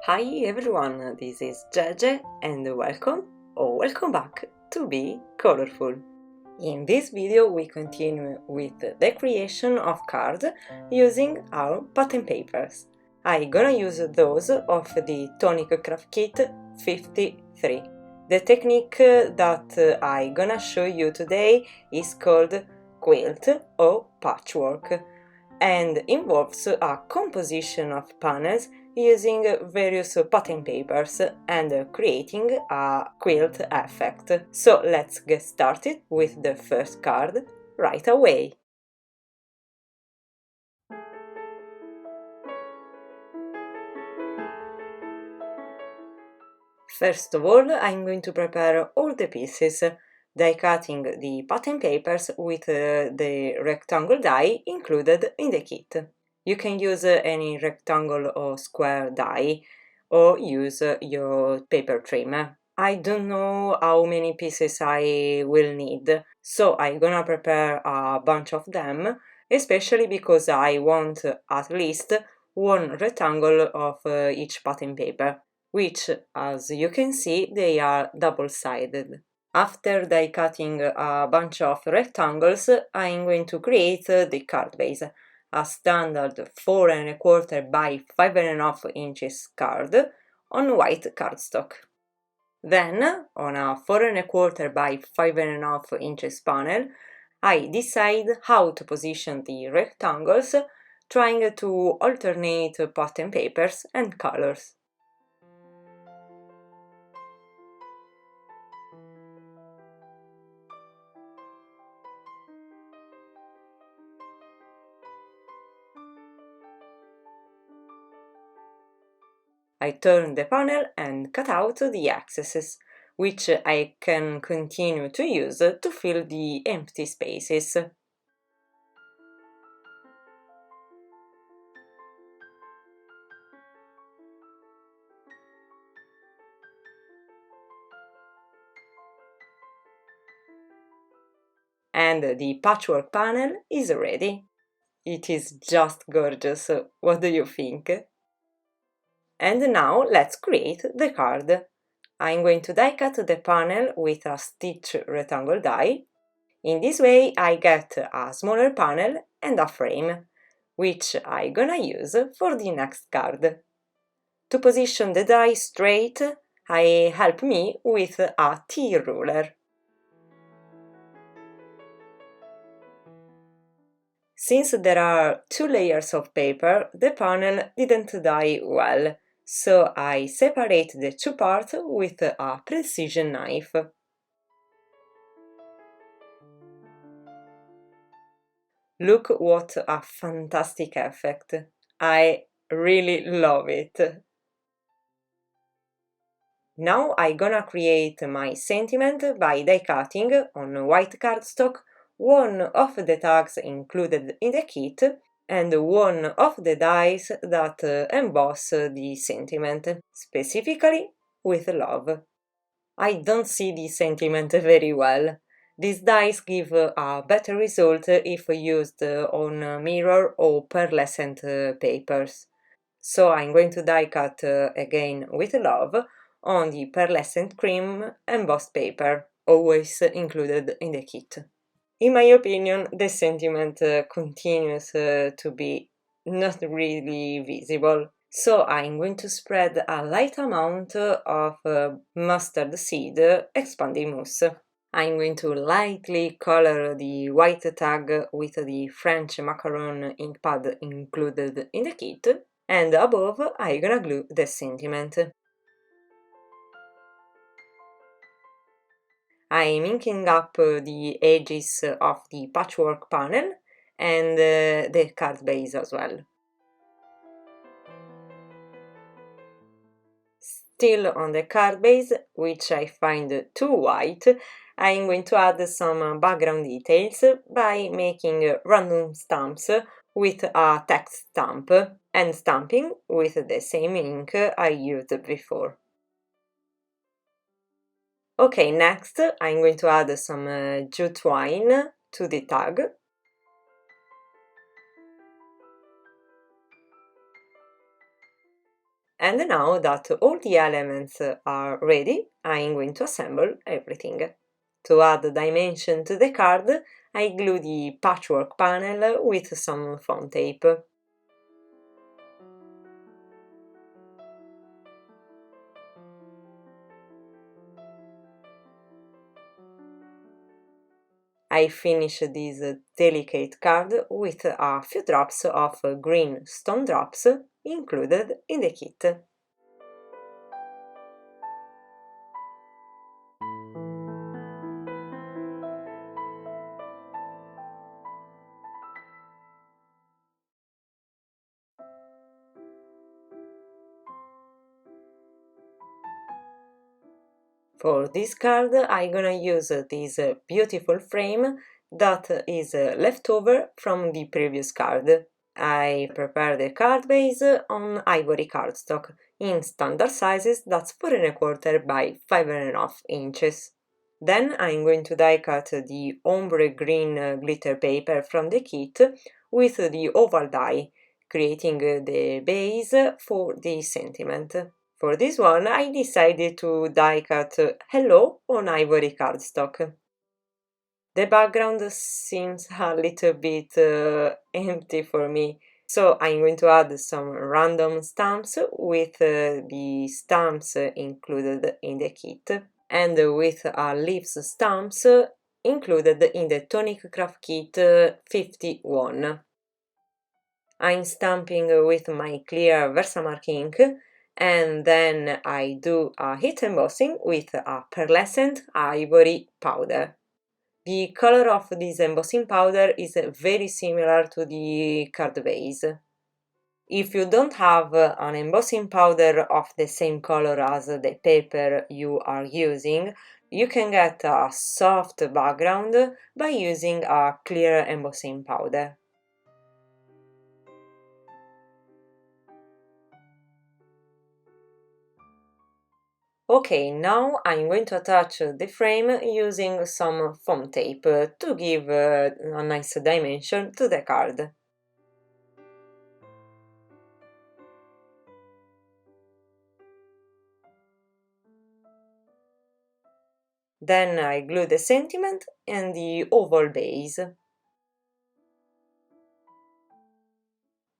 Hi everyone, this is Gege and welcome back to Be Colorful. In this video we continue with the creation of cards using our pattern papers. I'm gonna use those of the Tonic Craft Kit 53. The technique that I'm gonna show you today is called quilt or patchwork and involves a composition of panels using various pattern papers and creating a quilt effect. So let's get started with the first card right away. First of all, I'm going to prepare all the pieces, die cutting the pattern papers with the rectangle die included in the kit. You can use any rectangle or square die or use your paper trimmer. I don't know how many pieces I will need, so I'm gonna prepare a bunch of them, especially because I want at least one rectangle of each pattern paper, which, as you can see, they are double-sided. After die cutting a bunch of rectangles, I'm going to create the card base, a standard 4 1/4 by 5 1/2 inches card on white cardstock. Then, on a 4 1/4 by 5 1/2 inches panel, I decide how to position the rectangles, trying to alternate pattern papers and colors. I turn the panel and cut out the excesses, which I can continue to use to fill the empty spaces. And the patchwork panel is ready. It is just gorgeous, what do you think? And now let's create the card. I'm going to die cut the panel with a stitch rectangle die. In this way I get a smaller panel and a frame, which I'm gonna use for the next card. To position the die straight, I help me with a T-ruler. Since there are 2 layers of paper, the panel didn't die well, so I separate the 2 parts with a precision knife. Look what a fantastic effect! I really love it! Now I'm gonna create my sentiment by die cutting on white cardstock one of the tags included in the kit and one of the dies that emboss the sentiment, specifically with love. I don't see the sentiment very well. These dies give a better result if used on mirror or pearlescent papers. So I'm going to die cut again with love on the pearlescent cream embossed paper, always included in the kit. In my opinion, the sentiment continues to be not really visible, so I'm going to spread a light amount of mustard seed expanding mousse. I'm going to lightly color the white tag with the French macaron ink pad included in the kit, and above I'm gonna glue the sentiment. I'm inking up the edges of the patchwork panel and the card base as well. Still on the card base, which I find too white, I'm going to add some background details by making random stamps with a text stamp and stamping with the same ink I used before. Okay, next I'm going to add some jute twine to the tag. And now that all the elements are ready, I'm going to assemble everything. To add dimension to the card, I glue the patchwork panel with some foam tape. I finish this delicate card with a few drops of green stone drops included in the kit. For this card, I'm gonna use this beautiful frame that is left over from the previous card. I prepared the card base on Ivory cardstock in standard sizes, that's 4¼ by 5½ inches. Then I'm going to die cut the ombre green glitter paper from the kit with the oval die, creating the base for the sentiment. For this one, I decided to die cut Hello on Ivory cardstock. The background seems a little bit empty for me, so I'm going to add some random stamps with the stamps included in the kit, and with leaves stamps included in the Tonic Craft Kit 51. I'm stamping with my clear Versamark ink, and then I do a heat embossing with a pearlescent ivory powder. The color of this embossing powder is very similar to the card base. If you don't have an embossing powder of the same color as the paper you are using, you can get a soft background by using a clear embossing powder. Okay, now I'm going to attach the frame using some foam tape to give a nice dimension to the card. Then I glue the sentiment and the oval base.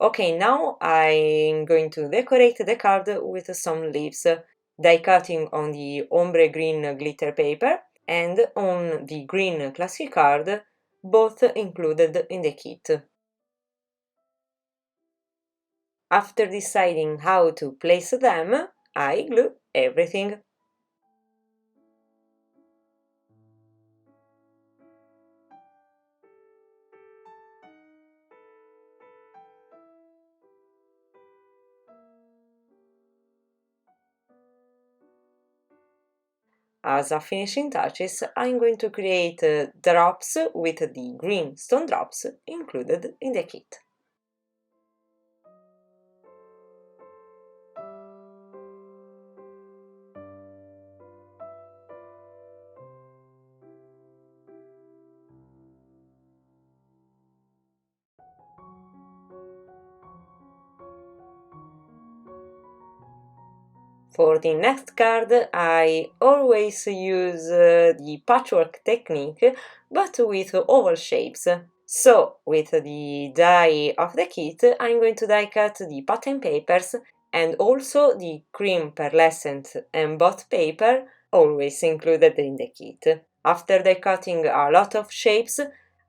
Okay, now I'm going to decorate the card with some leaves, die cutting on the ombre green glitter paper and on the green classic card, both included in the kit. After deciding how to place them, I glue everything. As a finishing touches, I'm going to create drops with the green stone drops included in the kit. For the next card, I always use the Patchwork Technique, but with oval shapes. So, with the die of the kit, I'm going to die cut the pattern papers and also the cream pearlescent embossed paper, always included in the kit. After die cutting a lot of shapes,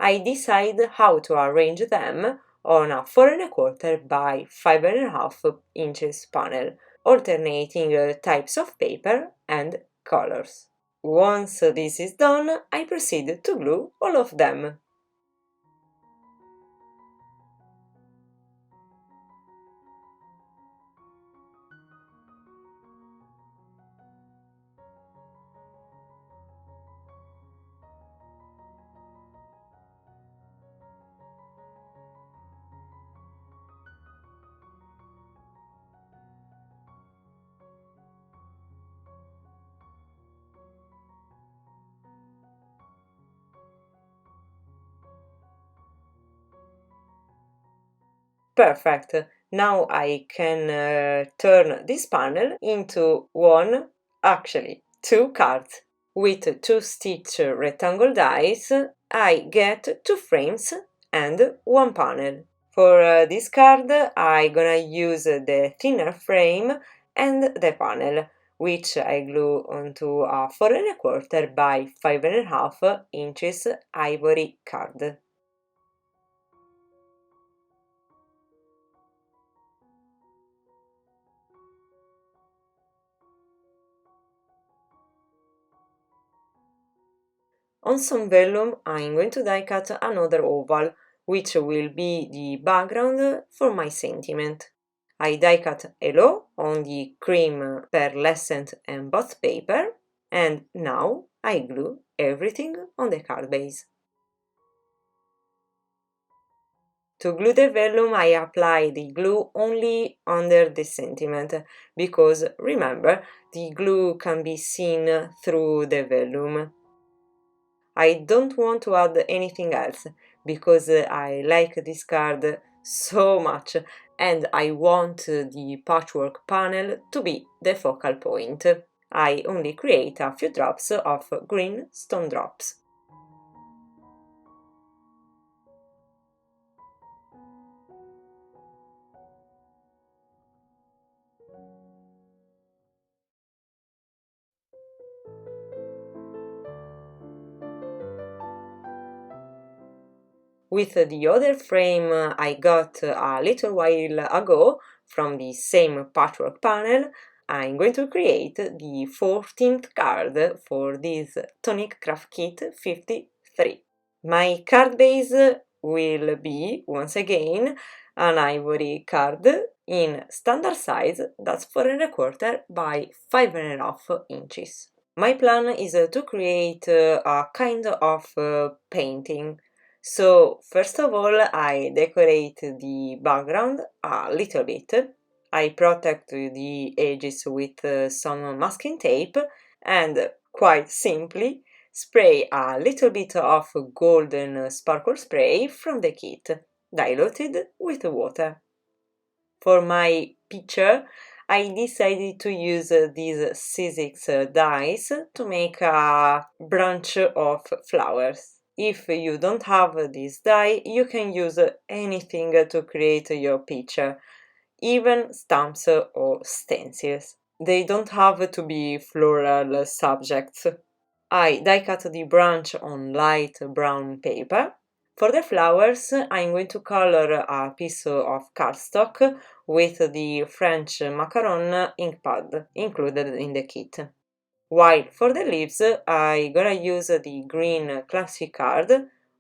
I decide how to arrange them on a 4¼ by 5½ inches panel, alternating types of paper and colors. Once this is done, I proceed to glue all of them. Perfect! Now I can turn this panel into one, actually two cards. With 2 stitch rectangle dies, I get 2 frames and 1 panel. For this card, I'm gonna use the thinner frame and the panel, which I glue onto a 4¼ by 5½ inches ivory card. On some vellum, I'm going to die cut another oval, which will be the background for my sentiment. I die cut hello on the cream pearlescent embossed paper, and now I glue everything on the card base. To glue the vellum, I apply the glue only under the sentiment, because remember, the glue can be seen through the vellum. I don't want to add anything else, because I like this card so much and I want the patchwork panel to be the focal point. I only create a few drops of green stone drops. With the other frame I got a little while ago from the same patchwork panel, I'm going to create the 14th card for this Tonic Craft Kit 53. My card base will be, once again, an ivory card in standard size, that's 4¼ by 5½ inches. My plan is to create a kind of painting. So, first of all, I decorate the background a little bit. I protect the edges with some masking tape and, quite simply, spray a little bit of golden sparkle spray from the kit, diluted with water. For my picture, I decided to use these C6 dies to make a branch of flowers. If you don't have this die, you can use anything to create your picture, even stamps or stencils. They don't have to be floral subjects. I die cut the branch on light brown paper. For the flowers, I'm going to color a piece of cardstock with the French macaron ink pad included in the kit. While for the leaves, I'm gonna use the green classic card,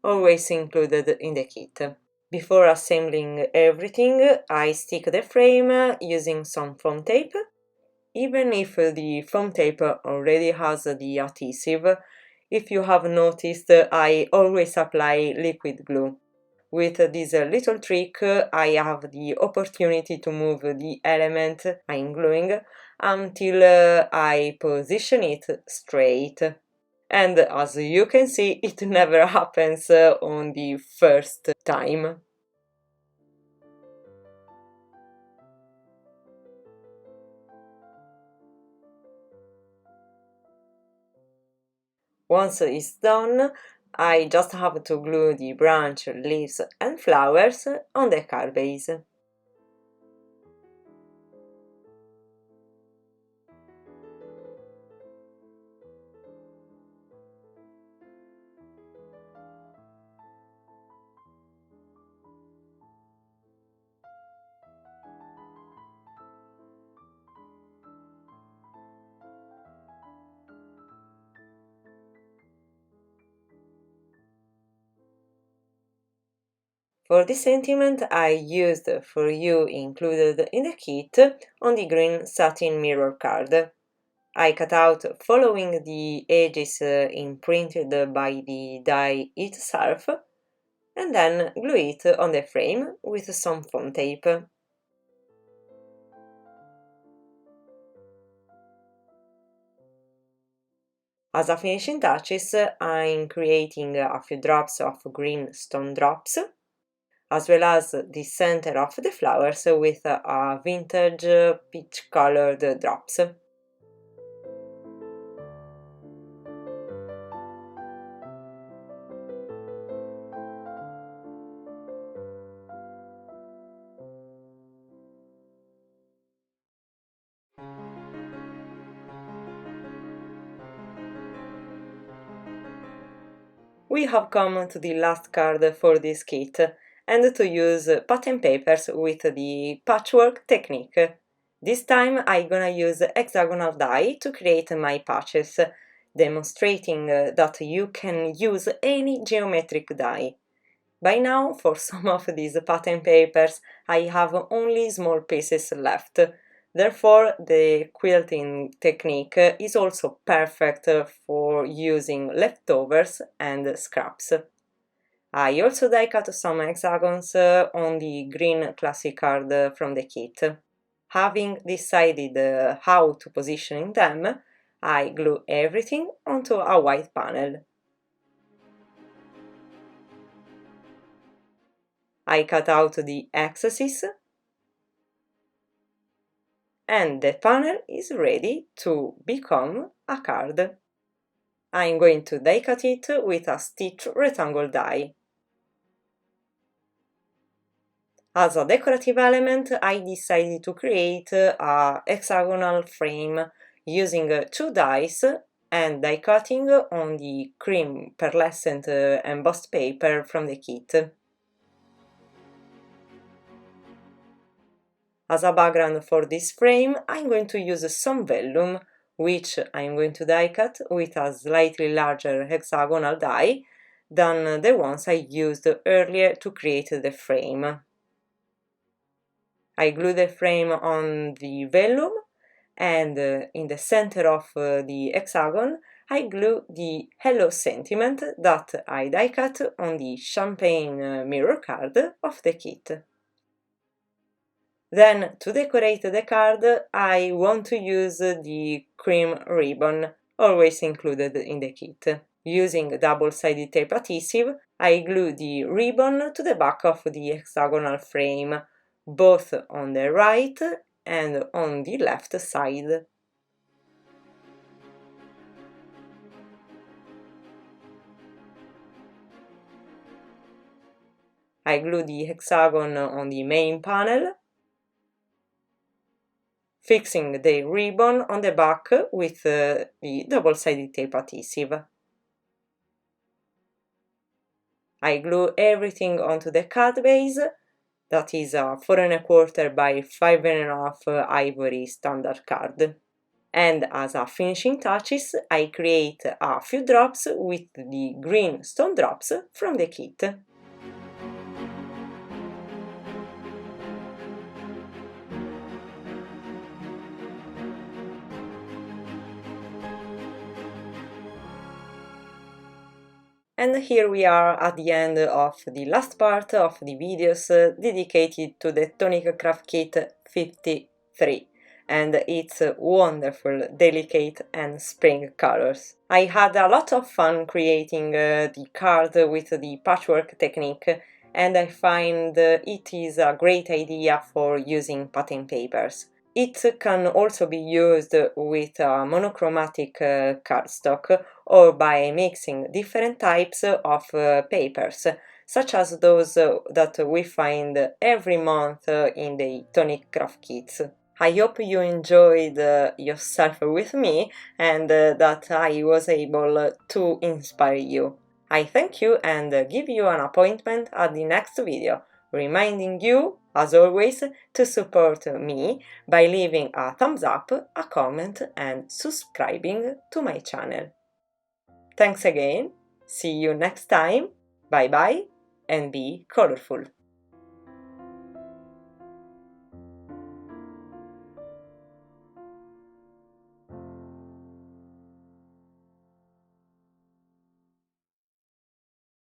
always included in the kit. Before assembling everything, I stick the frame using some foam tape. Even if the foam tape already has the adhesive, if you have noticed, I always apply liquid glue. With this little trick, I have the opportunity to move the element I'm gluing until I position it straight. And as you can see, it never happens on the first time. Once it's done, I just have to glue the branch, leaves and flowers on the card base. For this sentiment, I used For You included in the kit on the green satin mirror card. I cut out following the edges imprinted by the die itself, and then glue it on the frame with some foam tape. As a finishing touches, I'm creating a few drops of green stone drops. as well as the center of the flowers with a vintage peach-colored drops. We have come to the last card for this kit, and to use pattern papers with the Patchwork Technique. This time I'm gonna use hexagonal die to create my patches, demonstrating that you can use any geometric die. By now, for some of these pattern papers, I have only small pieces left. Therefore, the quilting technique is also perfect for using leftovers and scraps. I also die cut some hexagons on the green classic card from the kit. Having decided how to position them, I glue everything onto a white panel. I cut out the excesses, and the panel is ready to become a card. I'm going to die cut it with a stitch rectangle die. As a decorative element, I decided to create a hexagonal frame using 2 dies and die cutting on the cream pearlescent embossed paper from the kit. As a background for this frame, I'm going to use some vellum, which I'm going to die cut with a slightly larger hexagonal die than the ones I used earlier to create the frame. I glue the frame on the vellum, and in the center of the hexagon I glue the Hello sentiment that I die cut on the champagne mirror card of the kit. Then, to decorate the card, I want to use the cream ribbon, always included in the kit. Using double-sided tape adhesive, I glue the ribbon to the back of the hexagonal frame, both on the right and on the left side. I glue the hexagon on the main panel, fixing the ribbon on the back with the double-sided tape adhesive. I glue everything onto the card base, that is a 4 1/4 by 5 1/2 Ivory standard card. And as a finishing touches, I create a few drops with the green stone drops from the kit. And here we are at the end of the last part of the videos dedicated to the Tonic Craft Kit 53 and its wonderful, delicate and spring colors. I had a lot of fun creating the card with the patchwork technique, and I find it is a great idea for using pattern papers. It can also be used with a monochromatic cardstock or by mixing different types of papers, such as those that we find every month in the Tonic Craft Kits. I hope you enjoyed yourself with me and that I was able to inspire you. I thank you and give you an appointment at the next video, reminding you, as always, to support me by leaving a thumbs up, a comment and subscribing to my channel. Thanks again, see you next time, bye bye and be colorful!